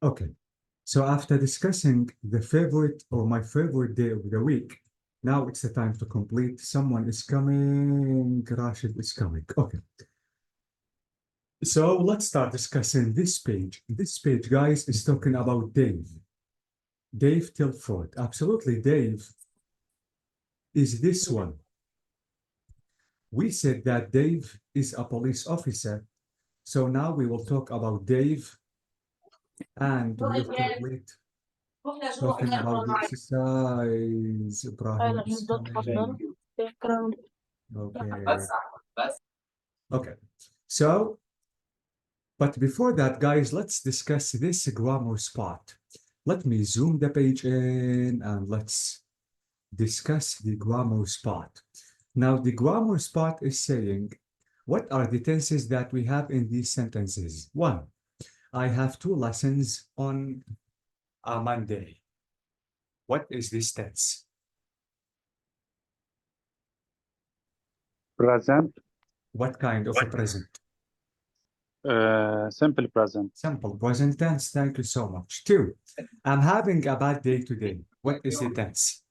Okay. So after discussing the favorite or my favorite day of the week, now it's the time to complete. Someone is coming. Rashid is coming. Okay. So let's start discussing this page. This page, guys, is talking about Dave. Dave Tilford. Absolutely, Dave is this one. We said that Dave is a police officer. So now we will talk about Dave and we will complete talking about the exercise. Ibrahim is coming. Okay. Okay. So, but before that, guys, let's discuss this grammar spot. Let me zoom the page in and let's discuss the grammar spot. Now, the grammar spot is saying, what are the tenses that we have in these sentences? One, I have 2 lessons on a Monday. What is this tense? Present. What kind of a present? Simple present. Simple present tense. Thank you so much. 2, I'm having a bad day today. What is the tense?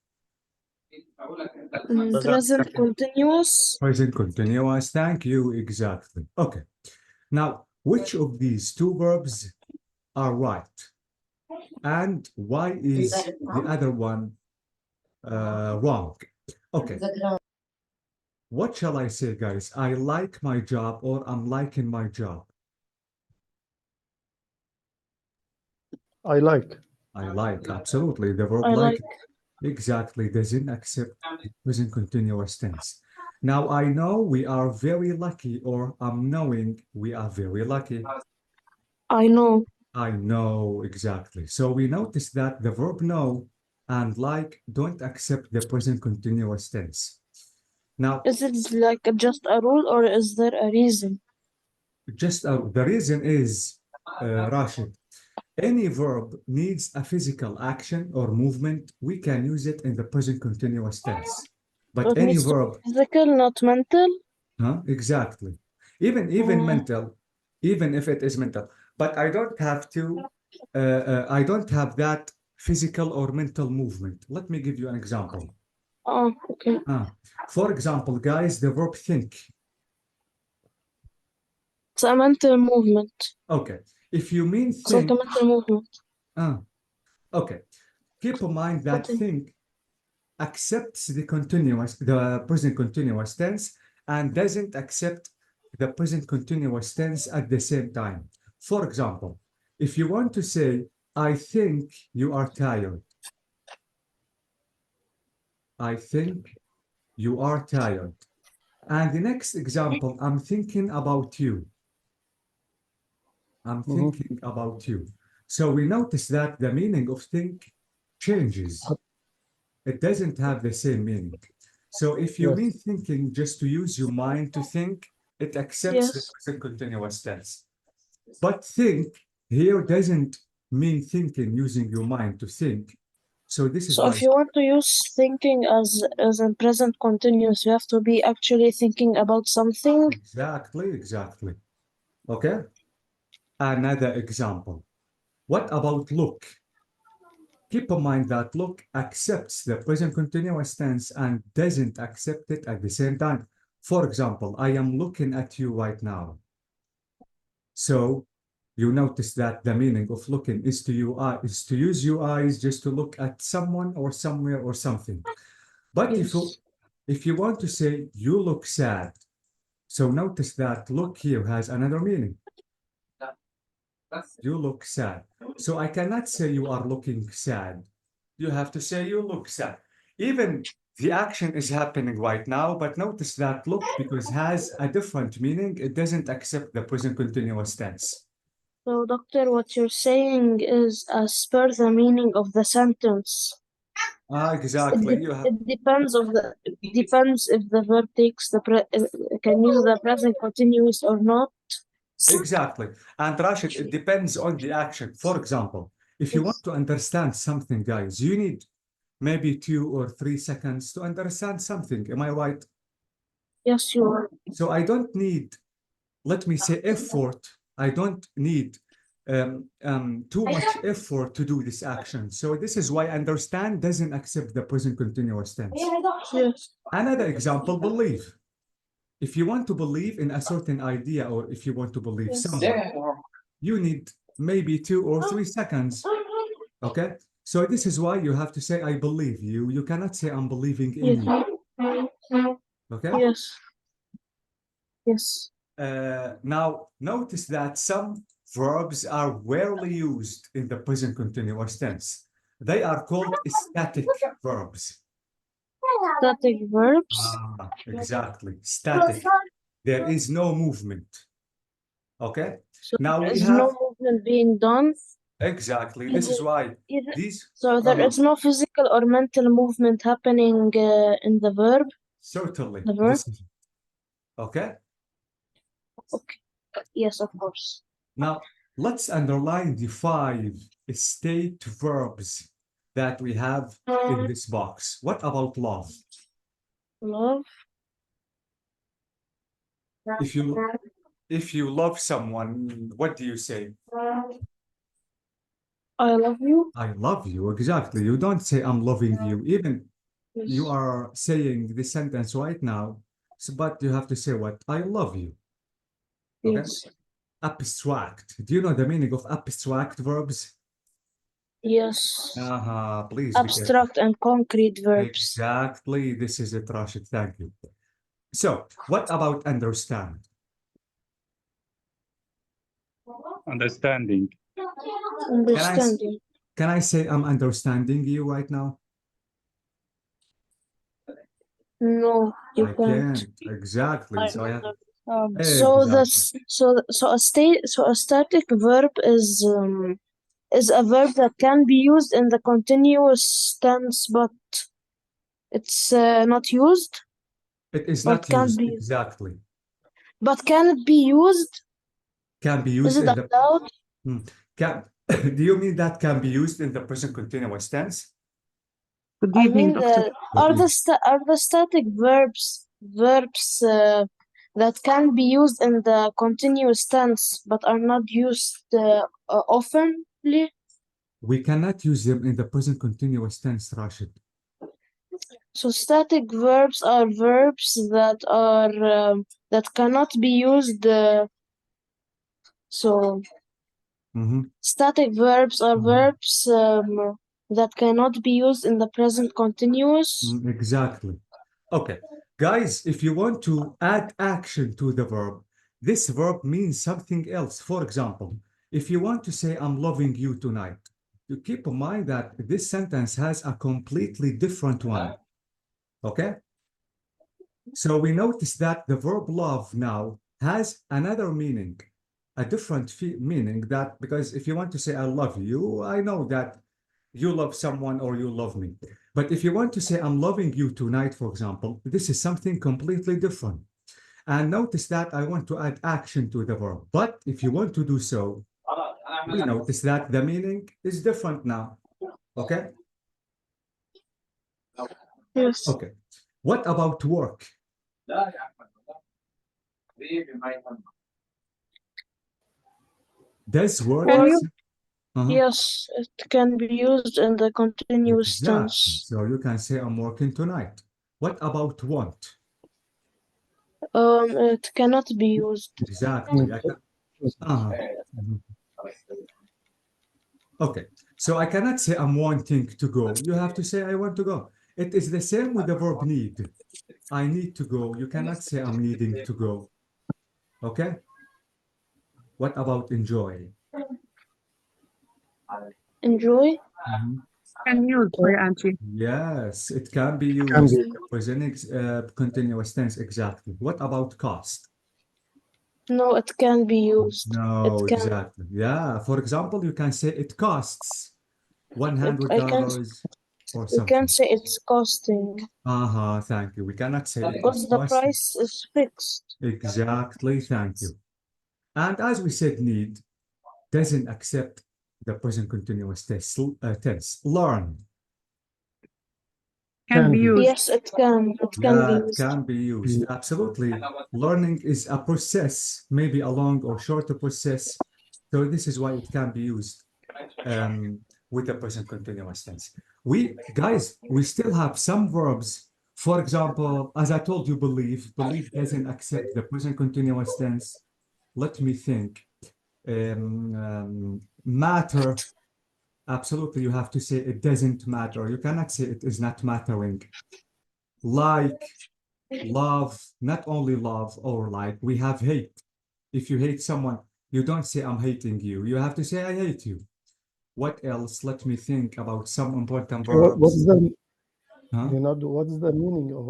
Present continuous. Present continuous. Thank you. Exactly. Okay. Now, which of these 2 verbs are right? And why is the other one wrong? Okay. What shall I say, guys? I like my job or I'm liking my job. I like. I like, absolutely. The verb I like. exactly doesn't accept present continuous tense. Now, I know we are very lucky, or I'm knowing we are very lucky. I know. I know, exactly. So we notice that the verb know and like don't accept the present continuous tense. Now, Is it like just a rule or is there a reason? just the reason is, Rashid, any verb needs a physical action or movement, we can use it in the present continuous tense. So But it any needs to verb, be physical, not mental. exactly. Even mental, even if it is mental. But I don't have to, I don't have that physical or mental movement. Let me give you an example. Oh, okay. For example, guys, the verb think. It's a mental movement. Okay. If you mean It's like think, a mental movement. okay. Keep in mind that Continue. think accepts the present continuous tense and doesn't accept the present continuous tense at the same time. For example, if you want to say, I think you are tired. I think you are tired. And the next example, I'm thinking about you. I'm thinking about you. So we notice that the meaning of think changes. It doesn't have the same meaning. So if you mean thinking just to use your mind to think, it accepts the Yes. present continuous tense. But think here doesn't mean thinking using your mind to think. So this is So why. if you want to use thinking as in present continuous, you have to be actually thinking about something. Exactly. Okay. Another example. What about look? Keep in mind that look accepts the present continuous tense and doesn't accept it at the same time. For example, I am looking at you right now. So you notice that the meaning of looking is to use your eyes just to look at someone or somewhere or something. But Yes. if you want to say you look sad, so notice that look here has another meaning. You look sad. So I cannot say you are looking sad. You have to say you look sad. Even the action is happening right now, but notice that look, because has a different meaning, it doesn't accept the present continuous tense. So, doctor, what you're saying is as per the meaning of the sentence. Exactly. You have It depends if the verb takes can use the present continuous or not. exactly. And Rashid, it depends on the action. For example, if you want to understand something, guys, you need maybe 2 or 3 seconds to understand something. Am I right? Yes, you are. So I don't need, let me say, effort. I don't need too much effort to do this action. So this is why understand doesn't accept the present continuous tense. Yes. Another example, believe. If you want to believe in a certain idea or if you want to believe Yes. someone, you need maybe 2 or 3 seconds. Okay? So this is why you have to say, I believe you. You cannot say, I'm believing in you. Okay? Yes. Yes. Now, notice that some verbs are rarely used in the present continuous tense. They are called static verbs. Static verbs. Exactly. Static. There is no movement. Okay? So Now there we is no have, movement being done. exactly. This is why Either- these, So there is no physical or mental movement happening in the verb. certainly. The verb. This is, okay? Okay. Yes, of course. Now, let's underline the 5 state verbs that we have in this box. What about love? Love. If you love someone, what do you say? I love you. I love you. Exactly. You don't say I'm loving you. Even Yes. you are saying this sentence right now, but you have to say what? I love you. Okay? Yes. Abstract. Do you know the meaning of abstract verbs? Yes. Please be careful. Abstract and concrete verbs. Exactly. This is it, Rashid. Thank you. So, what about understand? Understanding. Understanding. Can I say I'm understanding you right now? No, you I can't. can't. Exactly. So I have So exactly. a static verb is a verb that can be used in the continuous tense, but it's not used. It is Or not it can't used be. exactly. But can it be used? Can be Is used it in the allowed? can do you mean that can be used in the present continuous tense? Good I evening, mean, Doctor. are the static verbs that can be used in the continuous tense but are not used oftenly? We cannot use them in the present continuous tense, Rashid. So static verbs are verbs that cannot be used. So static verbs are verbs that cannot be used in the present continuous. Exactly. Okay. Guys, if you want to add action to the verb, this verb means something else. For example, if you want to say, I'm loving you tonight, you keep in mind that this sentence has a completely different one. Okay? So we notice that the verb love now has another meaning, a different meaning that, because if you want to say, I love you, I know that you love someone or you love me. But if you want to say, I'm loving you tonight, for example, this is something completely different. And notice that I want to add action to the verb. But if you want to do so, we notice that the meaning is different now. Okay? Yes. Okay. What about work? Does work Work. accept? Yes, it can be used in the continuous Exactly. tense. So you can say, I'm working tonight. What about want? It cannot be used. Exactly. Okay. So I cannot say I'm wanting to go. You have to say I want to go. It is the same with the verb need. I need to go. You cannot say I'm needing to go. Okay? What about enjoy? Enjoy? Can use for your auntie. Yes, it can be Can used be. in the present continuous tense. Exactly. What about cost? No, it can be used. No, It can. exactly. Yeah. For example, you can say it costs I can. $100 or We can something. say it's costing Thank you. We cannot say it is because the costing. price is fixed. Exactly. Thank you. And as we said, need doesn't accept the present continuous tense. Learn. Can be used. Yes, it can. It can be Yeah, it used. can be used. Absolutely. Learning is a process, maybe a long or shorter process, So this is why it can be used with the present continuous tense. Guys, we still have some verbs. For example, as I told you, believe doesn't accept the present continuous tense. Let me think. Matter, absolutely, you have to say it doesn't matter. You cannot say it is not mattering. Like, love, not only love or like, we have hate. If you hate someone, you don't say I'm hating you. You have to say I hate you. What else? Let me think about some important What's verbs. the Huh? what's the meaning of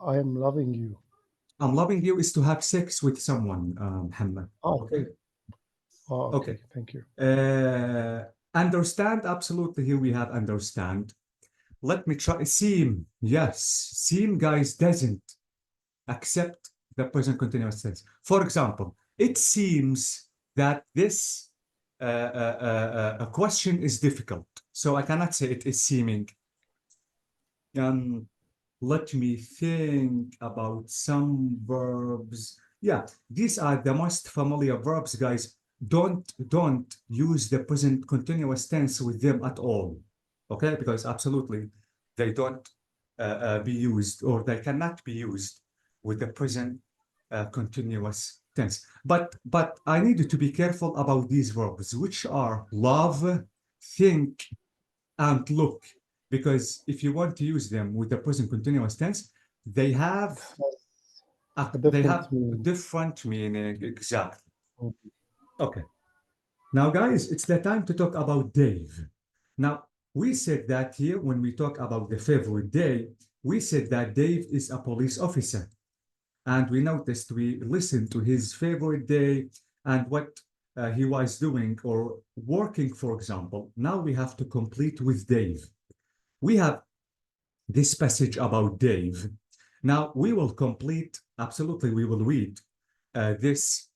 I am loving you? I'm loving you is to have sex with someone, Muhammad. Oh, Okay. oh, Okay. okay. Thank you. Understand, absolutely. Here we have understand. Let me try. Seem, yes. Seem, guys, doesn't accept the present continuous tense. For example, it seems that this a question is difficult. So I cannot say it is seeming. Let me think about some verbs. Yeah, these are the most familiar verbs, guys. Don't use the present continuous tense with them at all. Okay, because absolutely they don't be used, or they cannot be used with the present continuous tense. But I needed to be careful about these verbs, which are love, think, and look, because if you want to use them with the present continuous tense, they have A they different have meaning. different meaning. Exactly. Mhm. Okay. Now, guys, it's the time to talk about Dave. Now, we said that here when we talk about the favorite day, we said that Dave is a police officer. And we noticed, we listened to his favorite day and what he was doing or working, for example. Now we have to complete with Dave. We have this passage about Dave. Now we will complete, absolutely, we will read this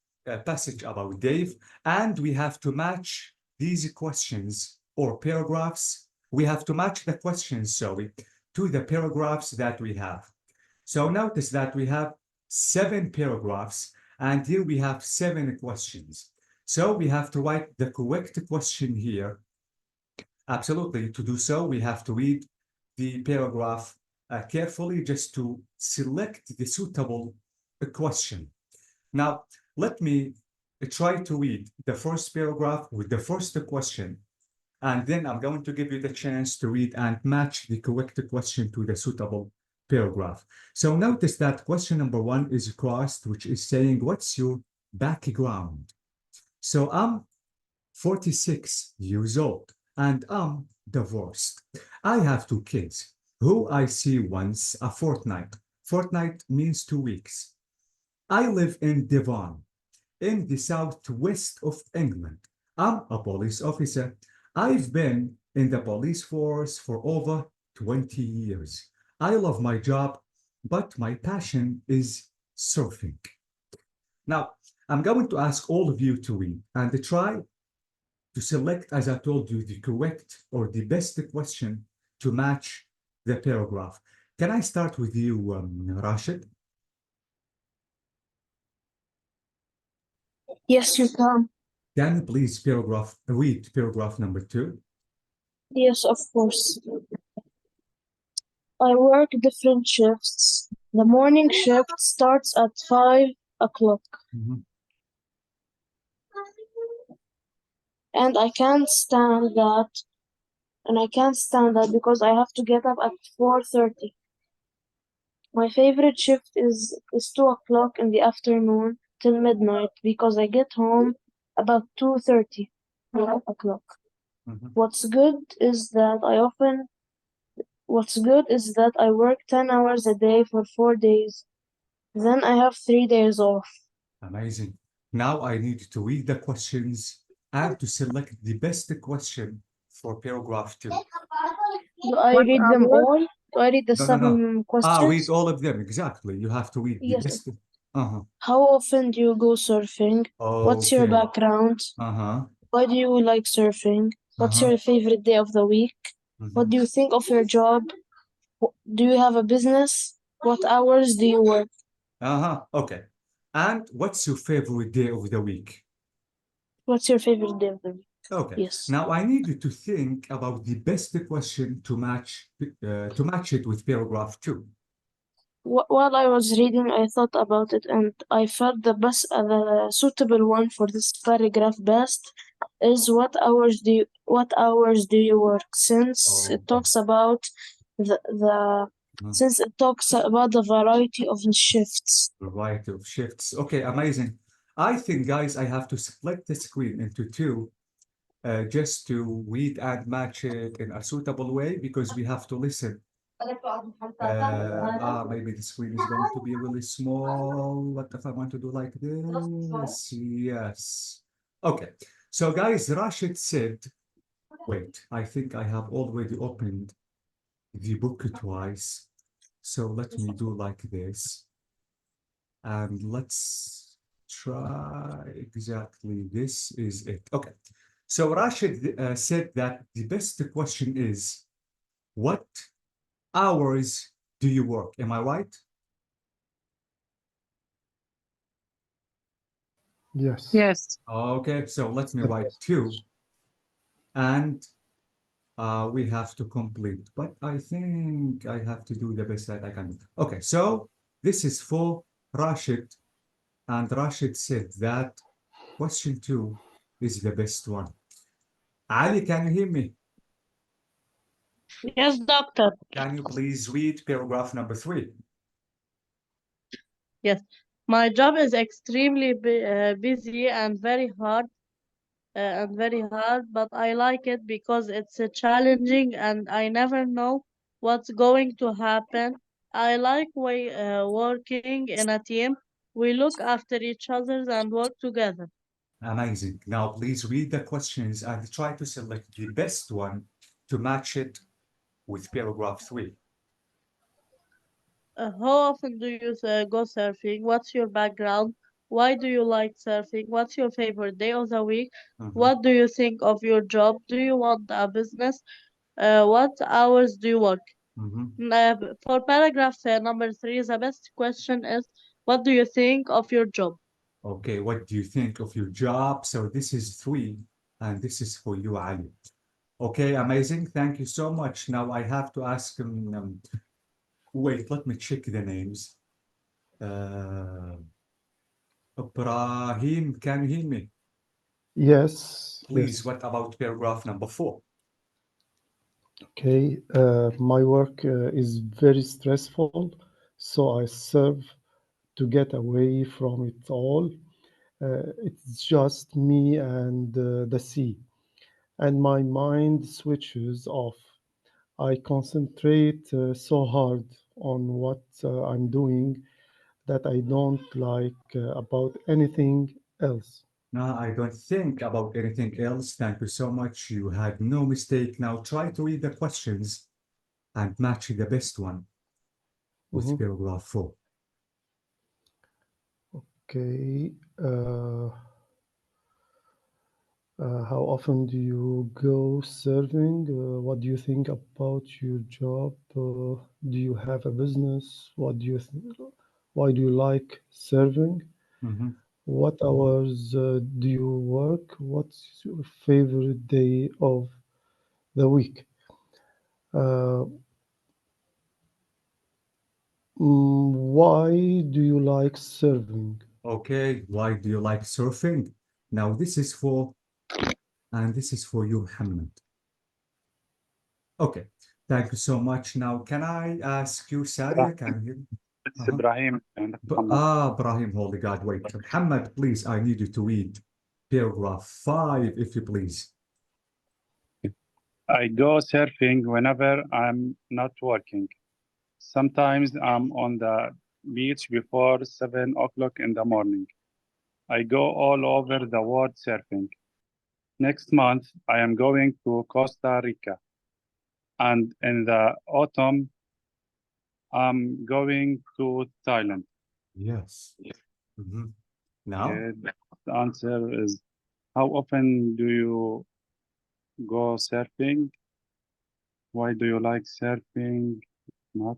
passage about Dave, and we have to match these questions or paragraphs. We have to match the questions, sorry, to the paragraphs that we have. So notice that we have 7 paragraphs, and here we have 7 questions. So we have to write the correct question here. Absolutely. To do so, we have to read the paragraph carefully just to select the suitable question. Now, let me try to read the first paragraph with the first question, and then I'm going to give you the chance to read and match the correct question to the suitable paragraph. So notice that question number 1 is crossed, which is saying, what's your background? So I'm 46 years old and I'm divorced. I have 2 kids who I see once a fortnight. Fortnight means 2 weeks. I live in Devon, in the southwest of England. I'm a police officer. I've been in the police force for over 20 years. I love my job, but my passion is surfing. Now, I'm going to ask all of you to read and try to select, as I told you, the correct or the best question to match the paragraph. Can I start with you, Rashid? Yes, you can. Can you please read paragraph number 2? Yes, of course. I work different shifts. The morning shift starts at 5 o'clock, and I can't stand that. And I can't stand that because I have to get up at 4:30. My favorite shift is 2 o'clock in the afternoon till midnight because I get home about 2:30 o'clock. What's good is that I work 10 hours a day for 4 days. Then I have 3 days off. Amazing. Now I need to read the questions and to select the best question for paragraph 2. Do I What read them hour? all? Do I read the No, no, no. 7 questions? Read all of them. Exactly. You have to read the Yes. best. How often do you go surfing? What's your Okay. background? Why do you like surfing? What's your favorite day of the week? What do you think of your job? Do you have a business? What hours do you work? Okay. And what's your favorite day of the week? What's your favorite day of the week? Okay. Yes. Now I need you to think about the best question to match it with paragraph 2. While I was reading, I thought about it, and I felt the suitable one for this paragraph best is what hours do you work? Since it talks about the since it talks about the variety of shifts. Variety of shifts. Okay, amazing. I think, guys, I have to split the screen into two just to read and match it in a suitable way because we have to listen. Maybe the screen is going to be really small. What if I want to do like this? Yes. Okay. So, guys, Rashid said, wait, I think I have already opened the book twice. So let me do like this. And let's try exactly this is it. Okay. So Rashid said that the best question is, what hours do you work? Am I right? Yes. Yes. Okay, so let me write 2 and we have to complete, but I think I have to do the best that I can. Okay, so this is for Rashid, and Rashid said that question 2 is the best one. Ali, can you hear me? Yes, doctor. Can you please read paragraph number 3? Yes. My job is extremely busy and very hard, but I like it because it's challenging and I never know what's going to happen. I like working in a team. We look after each other and work together. Amazing. Now please read the questions and try to select the best one to match it with paragraph 3. How often do you go surfing? What's your background? Why do you like surfing? What's your favorite day of the week? What do you think of your job? Do you want a business? What hours do you work? For paragraph number 3, the best question is, what do you think of your job? Okay, what do you think of your job? So this is 3, and this is for you, Ali. Okay, amazing. Thank you so much. Now I have to ask him, wait, let me check the names. Ibrahim, can you hear me? Yes. Please, Yes. what about paragraph number 4? Okay. My work is very stressful, so I serve to get away from it all. It's just me and the sea, and my mind switches off. I concentrate so hard on what I'm doing that I don't like about anything else. No, I don't think about anything else. Thank you so much. You had no mistake. Now try to read the questions and match the best one with Mhm. paragraph 4. Okay. How often do you go surfing? What do you think about your job? Do you have a business? Why do you like surfing? What hours do you work? What's your favorite day of the week? Uh, why do you like surfing? Okay, why do you like surfing? Now this is for, and this is for you, Muhammad. Okay, thank you so much. Now, can I ask you, Sadia, can you? It's Ibrahim and Muhammad. Ibrahim, holy God, wait. Muhammad, please, I need you to read paragraph 5, if you please. I go surfing whenever I'm not working. Sometimes I'm on the beach before 7 o'clock in the morning. I go all over the world surfing. Next month, I am going to Costa Rica. And in the autumn, I'm going to Thailand. Yes. Now, The answer is, how often do you go surfing? Why do you like surfing? Not.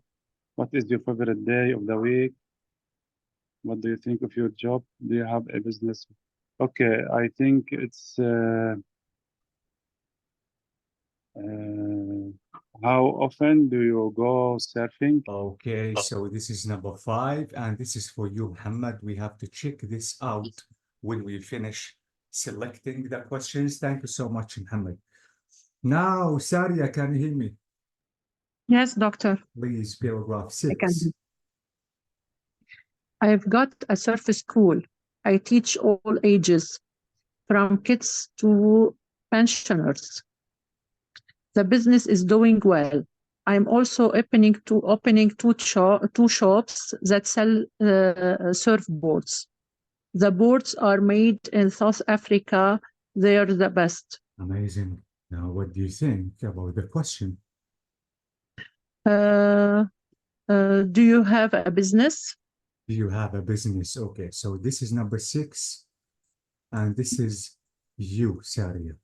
What is your favorite day of the week? What do you think of your job? Do you have a business? Okay, I think it's how often do you go surfing? Okay, so this is number 5, and this is for you, Muhammad. We have to check this out when we finish selecting the questions. Thank you so much, Muhammad. Now, Saria, can you hear me? Yes, doctor. Please, paragraph I can. 6. I've got a surf school. I teach all ages, from kids to pensioners. The business is doing well. I'm also opening two shops that sell surfboards. The boards are made in South Africa. They're the best. Amazing. Now, what do you think about the question? Do you have a business? Do you have a business? Okay, so this is number 6, and this is you, Saria.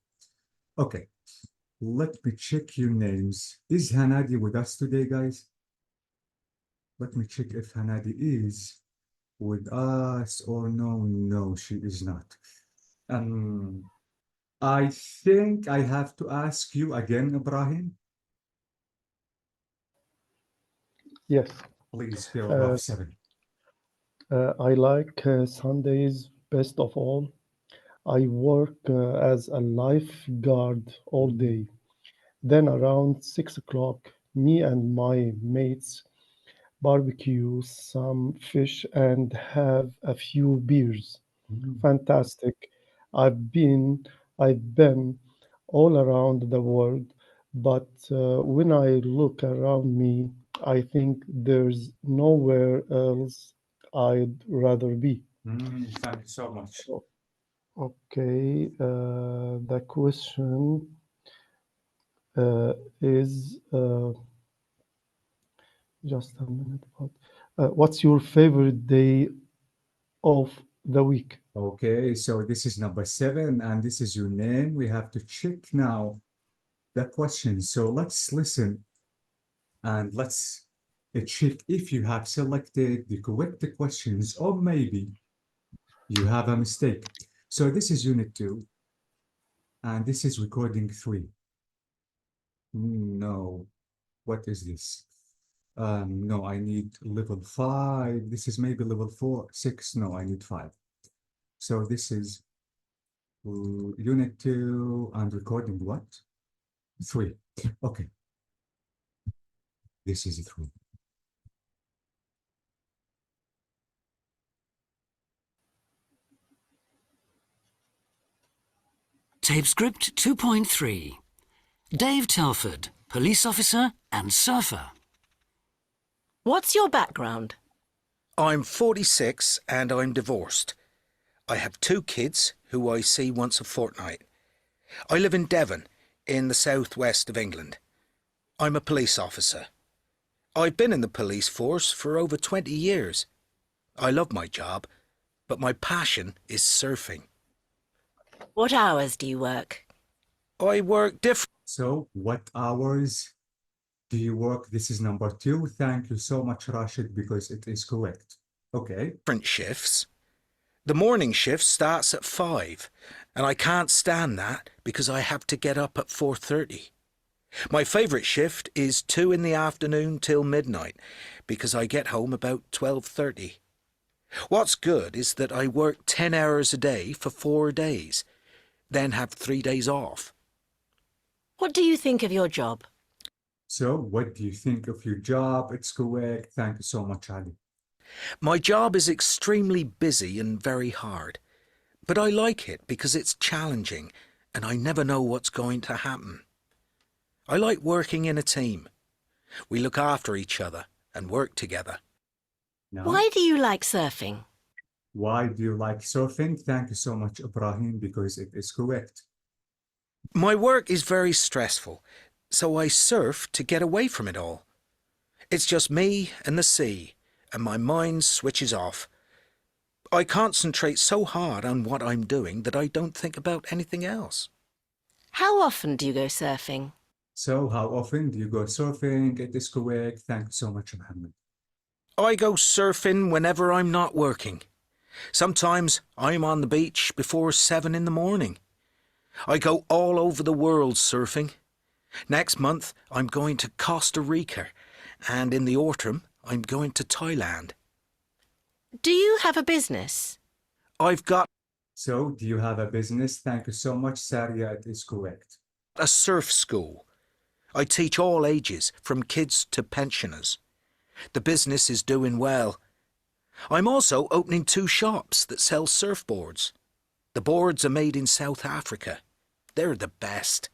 Okay, let me check your names. Is Hanadi with us today, guys? Let me check if Hanadi is with us or no. No, she is not. I think I have to ask you again, Ibrahim. Yes. Please, paragraph 7. I like Sundays best of all. I work as a lifeguard all day. Then around 6 o'clock, me and my mates barbecue some fish and have a few beers. Fantastic. I've been all around the world, but when I look around me, I think there's nowhere else I'd rather be. Thank you so much. Okay, the question is just a minute. What's your favorite day of the week? Okay, so this is number 7, and this is your name. We have to check now the question. So let's listen and let's check if you have selected the correct questions or maybe you have a mistake. So this is unit 2, and this is recording 3. No, what is this? No, I need level 5. This is maybe level 4, 6. No, I need 5. So this is unit 2 and recording what? 3. Okay. This is 3. Tape script 2.3. Dave Telford, police officer and surfer. What's your background? I'm 46 and I'm divorced. I have 2 kids who I see once a fortnight. I live in Devon, in the southwest of England. I'm a police officer. I've been in the police force for over 20 years. I love my job, but my passion is surfing. What hours do you work? I work So what hours do you work? This is number 2. Thank you so much, Rashid, because it is correct. Okay. different shifts. The morning shift starts at 5, and I can't stand that because I have to get up at 4:30. My favourite shift is 2 in the afternoon till midnight because I get home about 12:30. What's good is that I work 10 hours a day for 4 days, then have 3 days off. What do you think of your job? So what do you think of your job? It's correct. Thank you so much, Ali. My job is extremely busy and very hard, but I like it because it's challenging and I never know what's going to happen. I like working in a team. We look after each other and work together. Now, Why do you like surfing? why do you like surfing? Thank you so much, Ibrahim, because it is correct. My work is very stressful, so I surf to get away from it all. It's just me and the sea, and my mind switches off. I concentrate so hard on what I'm doing that I don't think about anything else. How often do you go surfing? So how often do you go surfing? It is correct. Thank you so much, Mohammed. I go surfing whenever I'm not working. Sometimes I'm on the beach before 7 in the morning. I go all over the world surfing. Next month I'm going to Costa Rica, and in the autumn I'm going to Thailand. Do you have a business? I've got So, do you have a business? Thank you so much, Saria. It is correct. a surf school. I teach all ages, from kids to pensioners. The business is doing well. I'm also opening 2 shops that sell surfboards. The boards are made in South Africa. They're the best.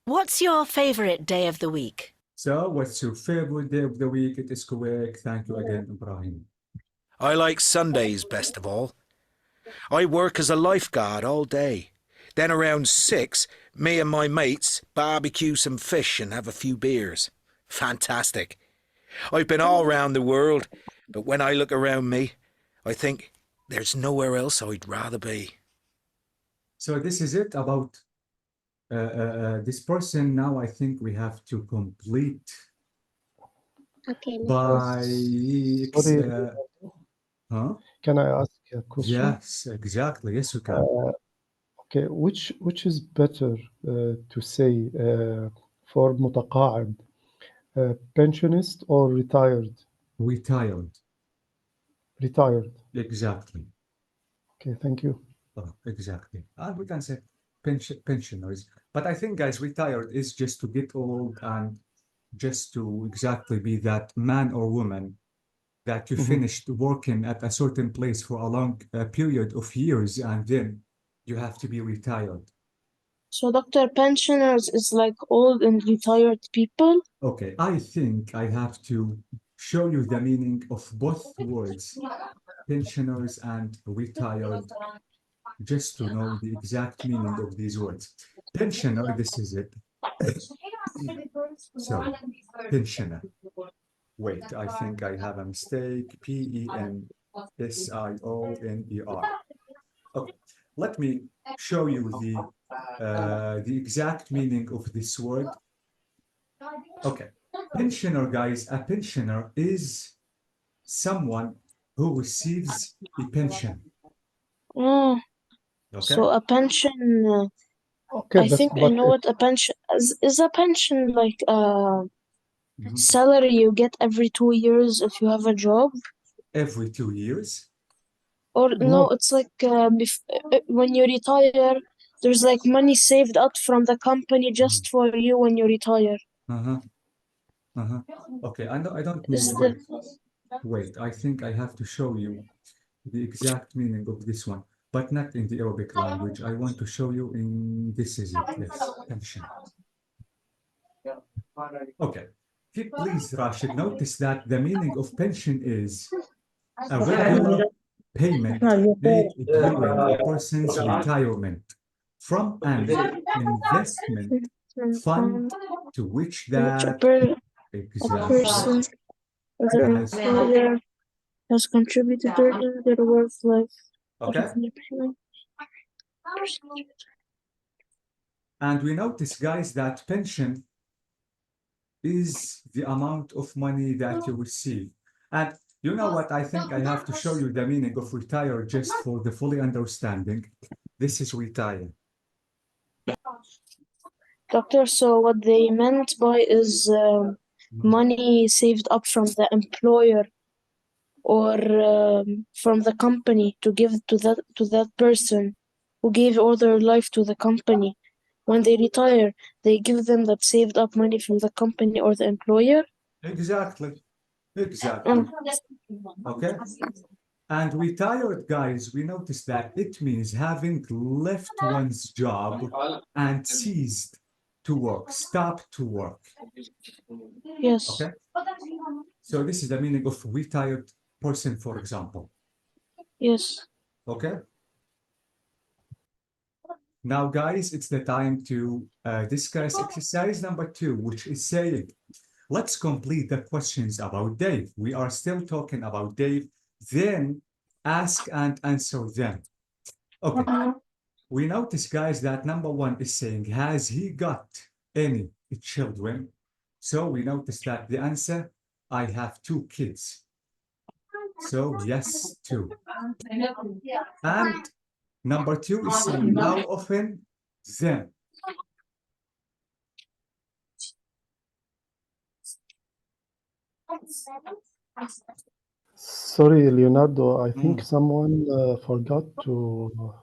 What's your favourite day of the week? So, what's your favorite day of the week? It is correct. Thank you again, Ibrahim. I like Sundays best of all. I work as a lifeguard all day. Then around 6, me and my mates barbecue some fish and have a few beers. Fantastic. I've been all around the world, but when I look around me, I think there's nowhere else I'd rather be. So, this is it about this person. Now, I think we have to complete Okay, by... Sorry, huh? can I ask a question? Yes, exactly. Yes, you can. Okay, which is better to say for متقاعد, pensionist or retired? Retired. Retired. Exactly. Okay, thank you. Exactly. And we can say pensioners. But I think, guys, retired is just to get old and just to exactly be that man or woman that you finished working at a certain place for a long period of years, and then you have to be retired. So, Doctor, pensioners is like old and retired people? Okay, I think I have to show you the meaning of both words, pensioners and retired, just to know the exact meaning of these words. Pensioner, this is it. So, pensioner. Wait, I think I have a mistake. Pensioner. Okay, let me show you the exact meaning of this word. Okay, pensioner, guys, a pensioner is someone who receives a pension. Oh, Okay. so a pension, Okay, I think I but know what a pension is. A pension like Mhm. salary you get every 2 years if you have a job? Every 2 years. Or no, no, it's like when you retire, there's like money saved up from the company just for you when you retire. Okay, I don't Is need, the wait, I think I have to show you the exact meaning of this one, but not in the Arabic language. I want to show you in, this is it, yes, pension. Okay, please, Rashid, notice that the meaning of pension is a regular payment made during a person's retirement from an investment fund to which which that a exactly person or their has. employer has contributed during their work life. Okay, and we notice, guys, that pension is the amount of money that you receive. And you know what? I think I have to show you the meaning of retire just for the fully understanding. This is retire. Doctor, so what they meant by is money saved up from the employer or from the company to give to that person who gave all their life to the company. When they retire, they give them that saved up money from the company or the employer. Exactly. Exactly. Okay. And retired, guys, we notice that it means having left one's job and ceased to work, stopped to work. Yes. Okay. So this is the meaning of retired person, for example. Yes. Okay. Now, guys, it's the time to discuss exercise number 2, which is saying, let's complete the questions about Dave. We are still talking about Dave, then ask and answer them. Okay. We notice, guys, that number 1 is saying, has he got any children? So we notice that the answer, I have 2 kids. So yes, 2. And number 2 is saying how often? Them. Sorry, Leonardo, I think someone forgot to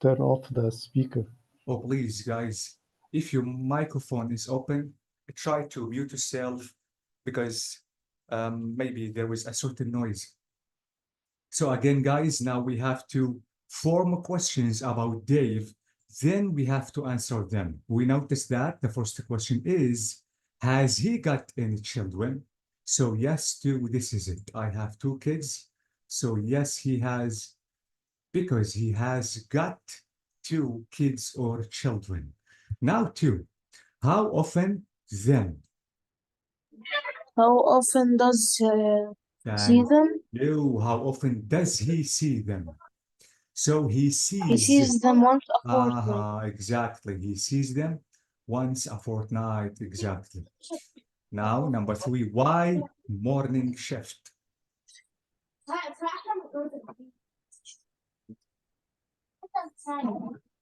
turn off the speaker. Oh, please, guys, if your microphone is open, try to mute yourself because maybe there was a certain noise. So again, guys, now we have to form questions about Dave. Then we have to answer them. We notice that the first question is, has he got any children? So yes, 2, this is it. I have 2 kids. So yes, he has, because he has got 2 kids or children. Now 2, how often? Them. How often does see And them? you, how often does he see them? So he He sees. sees them once a fortnight. Exactly. He sees them once a fortnight. Exactly. Now, number 3, why morning shift?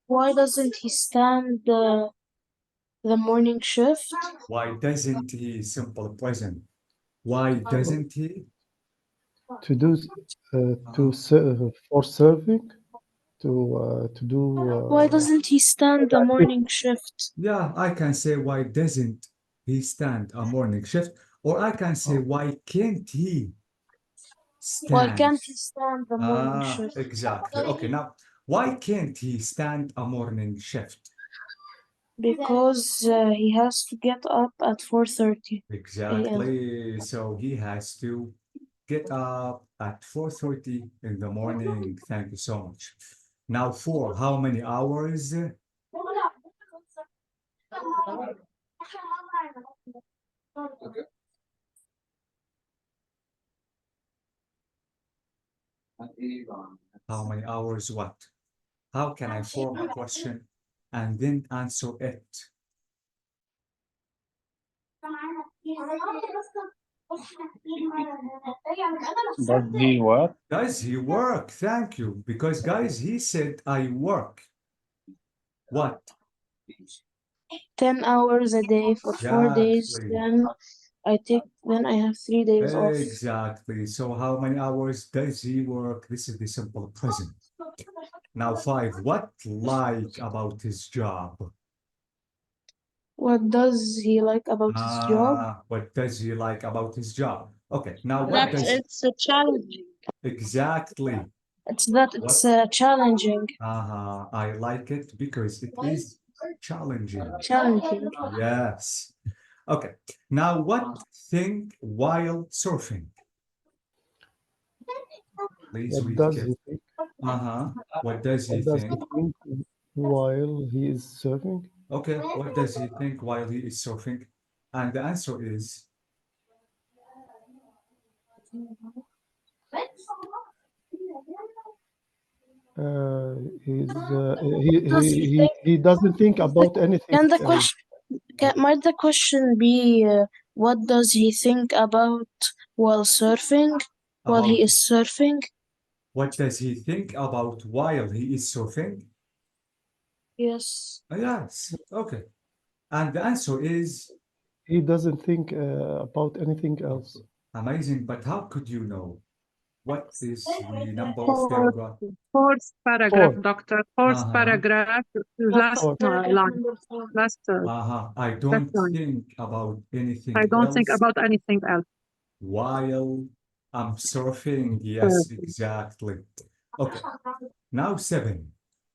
Why doesn't he stand the morning shift? Why doesn't he, simple present, why doesn't he? To do for serving to do Why doesn't he stand the morning shift? Yeah, I can say why doesn't he stand a morning shift, or I can say why can't he Why stand? can't he stand the morning shift? Exactly. Okay, now why can't he stand a morning shift? Because he has to get up at 4:30 a.m. Exactly. So he has to get up at 4:30 in the morning. Thank you so much. Now 4, how many hours? How many hours what? How can I form a question and then answer it? Does he what? Guys, he work. Thank you. Because guys, he said I work. What? 10 hours a day for 4 days. Exactly. Then I have 3 days off. Exactly. So how many hours does he work? This is the simple present. Now 5, what like about his job? What does he like about his job? What does he like about his job? Okay, now what That does... it's challenging. Exactly. It's that it's challenging. I like it because it is challenging. Challenging. Yes. Okay. Now what think while surfing? Please what read does it. he think? What does he What does he think? think while he is serving? Okay, what does he think while he is surfing? And the answer is He doesn't think about anything Can the else. question might the question be what does he think about while surfing? While he about is surfing? what does he think about while he is surfing? Yes. Yes, okay. And the answer is He doesn't think about anything else. amazing, but how could you know? What is the number of Fourth, paragraph? fourth paragraph, Four. doctor. Fourth paragraph, last Four. line, last I don't line. think about anything I don't think else about anything else. while I'm surfing. Yes, exactly. Okay, now 7.